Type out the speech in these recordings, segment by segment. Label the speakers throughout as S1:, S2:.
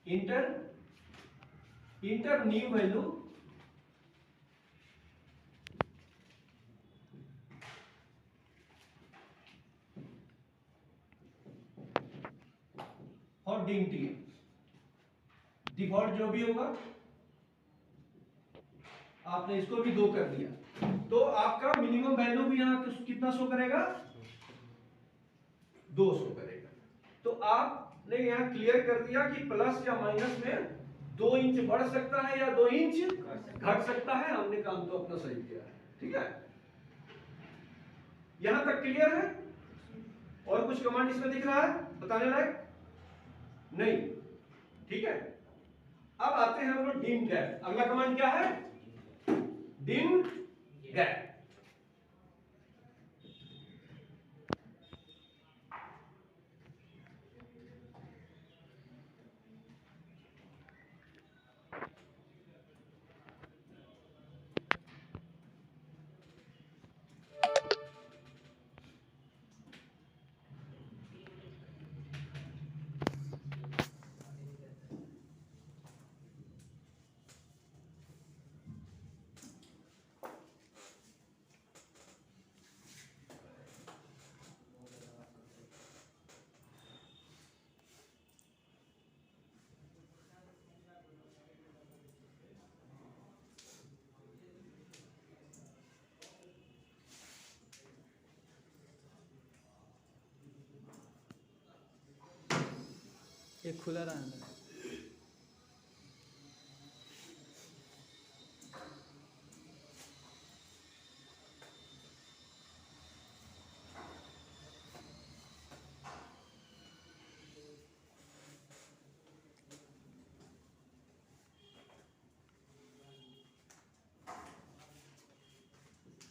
S1: Inter new value और deem T default जो भी होगा आपने इसको भी 2 कर दिया तो आपका मिनिमम वैल्यू भी यहाँ कितना शो करेगा 2 शो करेगा। तो आपने यहाँ क्लियर कर दिया कि प्लस या माइनस में 2 इंच बढ़ सकता है या 2 इंच घट सकता है। हमने काम तो अपना सही किया है, ठीक है। यहां तक क्लियर है और कुछ कमांड इसमें दिख रहा है बताने लायक नहीं, ठीक है। अब आते हैं हम लोग डिम गैप। अगला कमांड क्या है डिम गैप।
S2: ये खुला रहना है।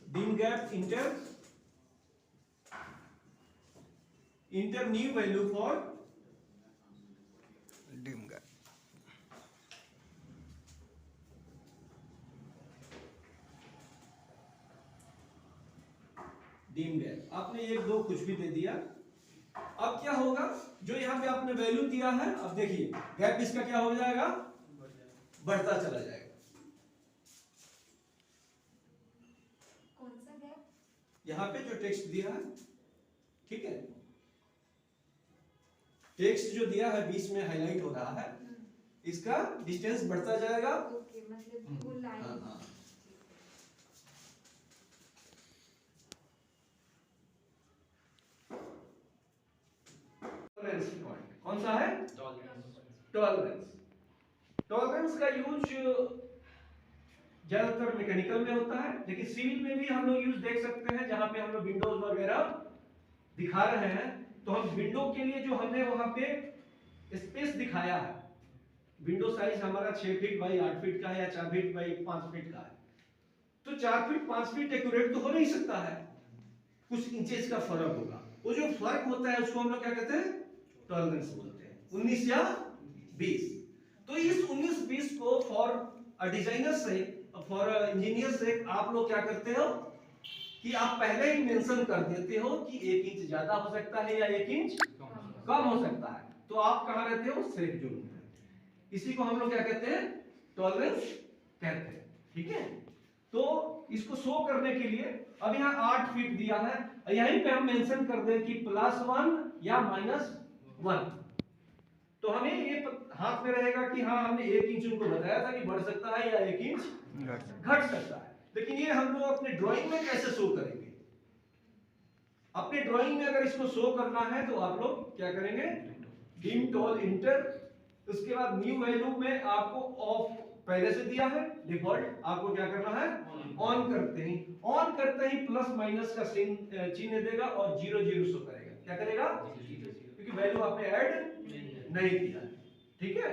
S1: Dim gap inter new value for
S2: dim gap.
S1: Dim gap आपने 1 2 कुछ भी दे दिया। अब क्या होगा जो यहाँ पे आपने वैल्यू दिया है, अब देखिए गैप इसका क्या हो जाएगा बढ़ता चला जाएगा।
S3: कौन सा गैप?
S1: यहाँ पे जो टेक्स्ट दिया है, ठीक है, टेक्स्ट जो दिया है बीच में हाईलाइट हो रहा है, इसका डिस्टेंस बढ़ता जाएगा।
S3: ओके, मतलब कि वो लाइन।
S1: हाँ, हाँ। कौन सा है टॉलरेंस। टॉलरेंस का यूज ज्यादातर मैकेनिकल में होता है, लेकिन सिविल में भी हम लोग यूज देख सकते हैं। जहां पे हम लोग विंडोज वगैरह दिखा रहे हैं तो हम विंडो के लिए जो हमने वहां पे स्पेस दिखाया है, विंडो साइज हमारा 6 फीट बाई 8 फीट का है या 4 फीट बाई 5 फीट का है, तो 4 फीट 5 फीट एक्यूरेट तो हो नहीं सकता है, कुछ इंचेस का फर्क होगा। वो जो फर्क होता है उसको हम लोग क्या कहते हैं टॉलरेंस बोलते हैं, 19 या 20। तो इस 19-20 को फॉर डिजाइनर से, फॉर इंजीनियर से आप लोग क्या करते हो कि आप पहले ही मेंशन कर देते हो कि 1 इंच ज्यादा हो सकता है या 1 इंच कम हो सकता है। तो आप कहां रहते हो सेफ जोन में, इसी को हम लोग क्या कहते हैं टॉलरेंस कहते हैं, ठीक है। तो इसको शो करने के लिए अब यहाँ 8 फीट दिया है, यहीं पे हम मेंशन कर दें कि +1 या -1, तो हमें ये हाथ में रहेगा कि हाँ हमने 1 इंच उनको बताया था कि बढ़ सकता है या 1 इंच घट सकता है। लेकिन ये हम लोग अपने ड्राइंग में कैसे शो करेंगे, अपने ड्राइंग में अगर इसको शो करना है तो आप लोग क्या करेंगे डिम टॉल इंटर, उसके बाद न्यू वैल्यू में आपको ऑफ पहले से दिया है डिफॉल्ट, आपको क्या करना है ऑन करते ही प्लस माइनस का चिन्ह देगा और 0 0 शो करेगा। क्या करेगा क्योंकि वैल्यू आपने ऐड नहीं किया, ठीक है।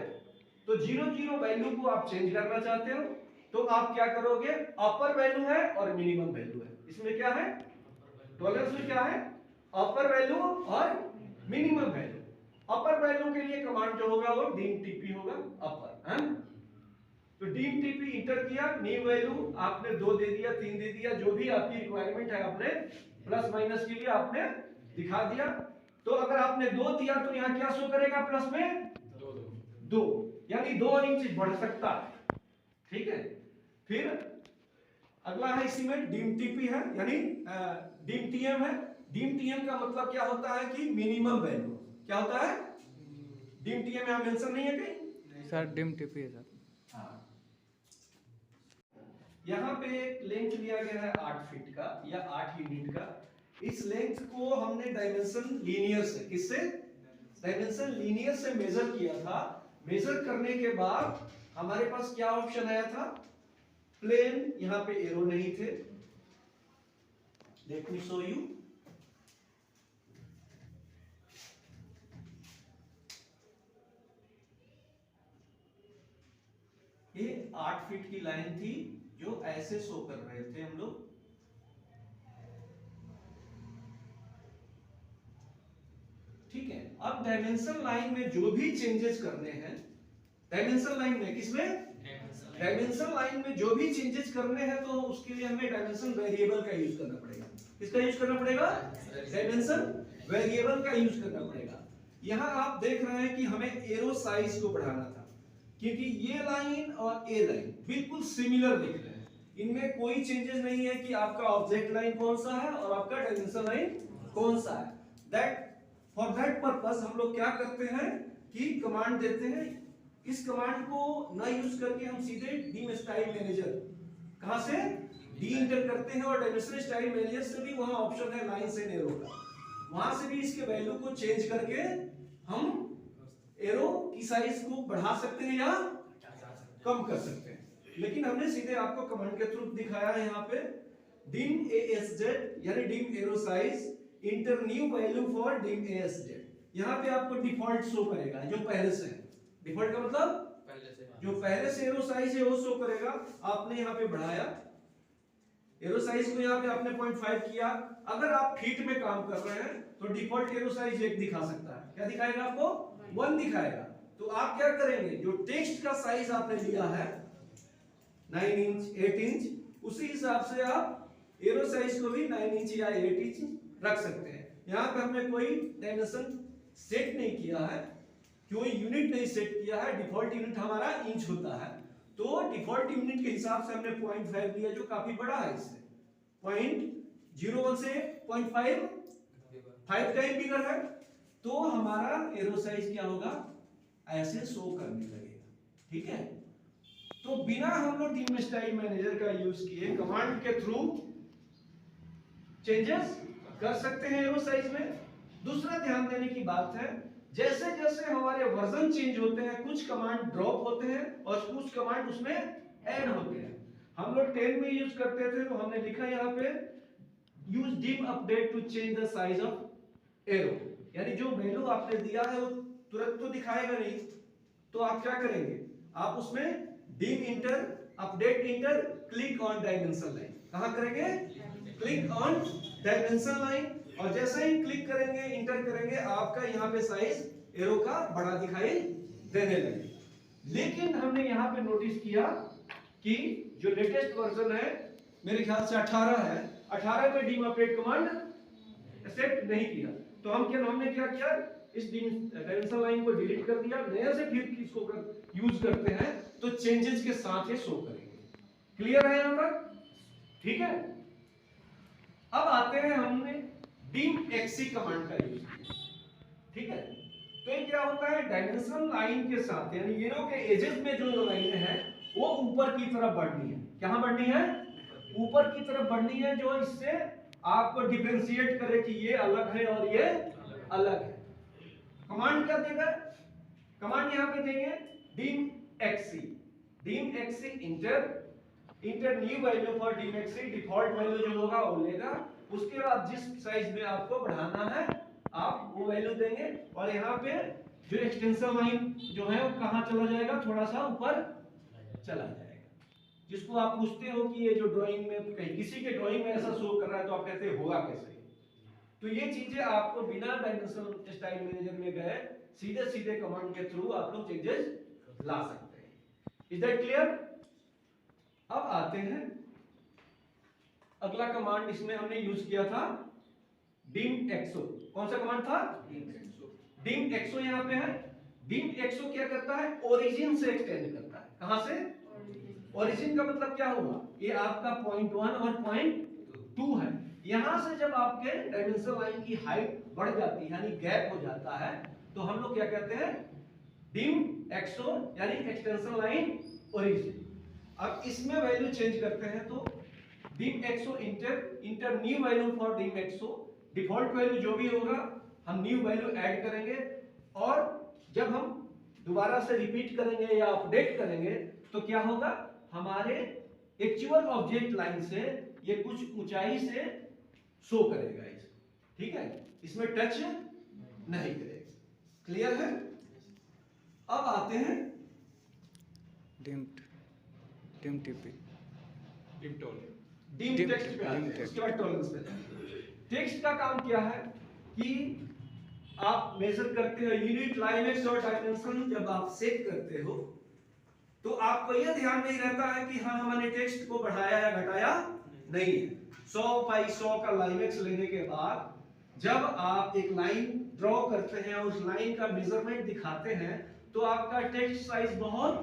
S1: तो 0 0 वैल्यू को आप चेंज करना चाहते हो तो आप क्या करोगे, अपर वैल्यू है और मिनिमम वैल्यू है, इसमें क्या है टॉलरेंस में क्या है अपर वैल्यू और मिनिमम वैल्यू। अपर वैल्यू के लिए कमांड जो होगा वो डिम टीपी होगा अपर है। तो डिम टीपी इंटर किया, न्यू वैल्यू आपने 2 दे दिया 3 दे दिया, जो भी आपकी रिक्वायरमेंट है आपने प्लस माइनस के लिए आपने दिखा दिया। तो अगर आपने 2 दिया तो यहाँ क्या शो करेगा प्लस में 2, यानी 2 इंच बढ़ सकता है, ठीक है। फिर अगला है इसी में डीम टीपी है, यानी डीम टीएम है। डीम टीएम का मतलब क्या होता है कि मिनिमम वैल्यू। क्या होता है? डीम टीएम यहां मेंशन नहीं है कहीं
S2: सर, डिम टीपी है सर।
S1: हाँ, यहाँ पे एक लेंथ लिया गया है 8 फीट का या 8 यूनिट का। इस लेंथ को हमने डायमेंशन लीनियर से, किससे? डायमेंशन लीनियर से मेजर किया था। मेजर करने के बाद हमारे पास क्या ऑप्शन आया था? प्लेन, यहाँ पे एरो नहीं थे। Let me show you. ये 8 फीट की लाइन थी जो ऐसे शो कर रहे थे हम लोग। ठीक है, अब डायमेंशन लाइन में जो भी चेंजेस करने हैं, डायमेंशन लाइन में, किसमें? डायमेंशन लाइन में जो भी चेंजेस करने हैं तो उसके लिए हमें डायमेंशन वेरिएबल का यूज करना पड़ेगा। किसका यूज करना पड़ेगा? डायमेंशन वेरिएबल का यूज करना पड़ेगा। यहां आप देख रहे हैं कि हमें एरो साइज को बढ़ाना था, क्योंकि ये लाइन और ये लाइन बिल्कुल सिमिलर दिख रहे हैं। इनमें कोई चेंजेस नहीं है कि आपका ऑब्जेक्ट लाइन कौन सा है और आपका डायमेंशन लाइन कौन सा है। दैट फॉर दैट पर्पस हम लोग क्या करते हैं कि कमांड देते हैं। इस कमांड को ना यूज करके हम सीधे डीम स्टाइल मैनेजर, कहां से? डी इंटर करते हैं और डायमेंशन स्टाइल मैनेजर से भी वहां ऑप्शन है लाइन से एरो का, वहां से भी इसके वैल्यू को चेंज करके हम एरो की साइज को बढ़ा सकते हैं या कम कर सकते हैं। लेकिन हमने सीधे आपको कमांड के थ्रू दिखाया है यहाँ पे dim ASZ यानी dim arrow size inter new value for dim ASZ। यहाँ पे आपको डिफॉल्ट शो करेगा जो पहले से है। डिफॉल्ट का मतलब जो पहले से एरो साइज है वो शो करेगा। आपने यहाँ पे बढ़ाया एरो साइज को, यहाँ पे आपने 0.5 किया। अगर आप फीट में काम कर रहे हैं तो डिफॉल्ट एरो साइज 1 दिखा सकता है। क्या दिखाएगा आपको? 1 दिखाएगा। तो आप क्या करेंगे, जो टेक्स्ट का साइज आपने लिया है 9 इंच 8 इंच, उसी हिसाब से आप एरो साइज को भी 9 इंच या 8 इंच रख सकते हैं। यहाँ पे हमने कोई डायमेंशन सेट नहीं किया है, कोई यूनिट नहीं सेट किया है। डिफॉल्ट यूनिट हमारा इंच होता है, तो डिफॉल्ट यूनिट के हिसाब से हमने 0.5 लिया जो काफी बड़ा है। इससे 0.01 से 0.5 टाइम बिगर है, तो हमारा एरो साइज क्या होगा? ऐसे शो करने लगेगा। ठीक है, तो बिना हम लोग डीम स्टाइल मैनेजर का यूज किए कमांड के थ्रू चेंजेस कर सकते हैं एरो साइज में। दूसरा ध्यान देने की बात है, जैसे जैसे हमारे वर्जन चेंज होते हैं कुछ कमांड ड्रॉप होते हैं और कुछ कमांड उसमें ऐड होते हैं। हम लोग 10 में यूज करते थे तो हमने लिखा यहाँ पे use dim update to change the size of arrow, यानी जो वैल्यू आपने दिया है वो तुरंत तो दिखाएगा नहीं, तो आप क्या करेंगे, आप उसमें dim inter update inter click on dimension line. कहां करेंगे? क्लिक ऑन डायमेंशन लाइन, और जैसे ही क्लिक करेंगे इंटर करेंगे आपका यहाँ पे साइज एरो का बड़ा दिखाई देने लगे। लेकिन हमने यहाँ पे नोटिस किया कि जो लेटेस्ट वर्जन है मेरे ख्याल से 18 है, 18 में dim अपडेट कमांड एक्सेप्ट नहीं किया। तो हमने क्या किया, इस डायमेंशन लाइन को डिलीट कर दिया, नया से फिर इसको यूज करते हैं तो चेंजेस के साथ ही शो करेंगे। क्लियर है यहाँ तक? ठीक है, अब आते हैं हमने dim xc कमांड का यूज किया। ठीक है, तो ये क्या होता है, डायमेंशन लाइन के साथ यानी एरो के एजेस में जो लाइनें हैं वो ऊपर की तरफ बढ़नी है। कहां बढ़नी है? ऊपर की तरफ बढ़नी है, जो इससे आपको डिफरेंशिएट करे कि ये अलग है और ये अलग है। कमांड क्या देगा? कमांड यहां पे देंगे dim xc inter new value for dim xc। Default value जो होगा वो लेगा, उसके बाद जिस साइज में आपको बढ़ाना है आप वो वैल्यू देंगे, और यहाँ पे जो एक्सटेंशन लाइन जो है वो कहां चला जाएगा, थोड़ा सा ऊपर चला जाएगा। जिसको आप पूछते हो कि ये जो ड्राइंग में कहीं किसी के ड्राइंग में ऐसा शो कर रहा है तो आप कहते होगा कैसे। तो ये चीजें आपको बिना डायमेंशन स्टाइल मैनेजर में गए सीधे सीधे कमांड के थ्रू आप लोग चेंजेस ला सकते हैं। Is that clear? अब आते हैं अगला कमांड, इसमें हमने यूज किया था dim exo। कौन सा कमांड था? dim exo यहाँ पे है। डिम एक्सो क्या करता है, ओरिजिन से एक्सटेंड करता है। कहां से? ओरिजिन का मतलब क्या हुआ, ये आपका पॉइंट 1 और पॉइंट 2 है। यहां से जब आपके डायमेंशन लाइन की हाइट बढ़ जाती है यानी गैप हो जाता है, तो हम लोग क्या कहते हैं, डिम एक्सो यानी एक्सटेंशन लाइन ओरिजिन। अब इसमें वैल्यू चेंज करते हैं तो डिम एक्सो enter new value for dim एक्सो, डिफॉल्ट वैल्यू जो भी होगा हम न्यू वैल्यू ऐड करेंगे, और जब हम दोबारा से रिपीट करेंगे या अपडेट करेंगे तो क्या होगा, हमारे एक्चुअल ऑब्जेक्ट लाइन से ये कुछ ऊंचाई से शो करेगा इसे, ठीक है, इसमें टच नहीं करेगा। क्लियर है? अब आते हैं
S2: डिम टीपी
S1: डीम टेक्स्ट पे आते हैं, उसके बाद टॉलरेंस पे जाते हैं। टेक्स्ट का काम क्या है कि आप मेजर करते हो यूनिट, लाइनेक्स और डायमेंशन, जब आप सेट करते हो तो आपको यह ध्यान नहीं रहता है कि हाँ हमने टेक्स्ट को बढ़ाया या घटाया नहीं है। 100x100 का लाइनेक्स लेने के बाद जब आप एक लाइन ड्रॉ करते हैं और उस लाइन का मेजरमेंट दिखाते हैं तो आपका टेक्स्ट साइज बहुत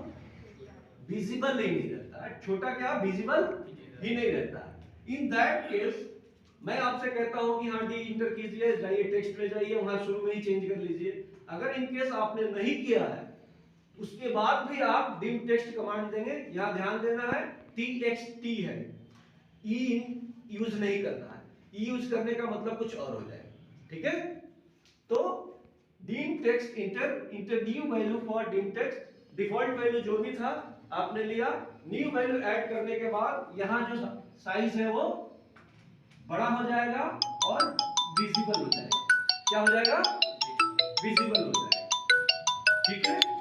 S1: विजिबल नहीं रहता है, छोटा क्या विजिबल ही नहीं रहता है। इन दैट केस मैं आपसे कहता हूं कि हाँ डी इंटर कीजिए, जाइए टेक्स्ट में जाइए, वहां शुरू में ही चेंज कर लीजिए। अगर इन केस आपने नहीं किया है उसके बाद भी आप डिम टेक्स्ट कमांड देंगे, यहां ध्यान देना है txt है, ई यूज नहीं करना है, ई यूज करने का मतलब कुछ और हो जाएगा, ठीक है। तो dim text inter new value for dim text, default value जो भी था आपने लिया, न्यू वैल्यू ऐड करने के बाद यहां जो साइज है वो बड़ा हो जाएगा और विजिबल हो जाएगा। क्या हो जाएगा? विजिबल हो जाएगा, ठीक है।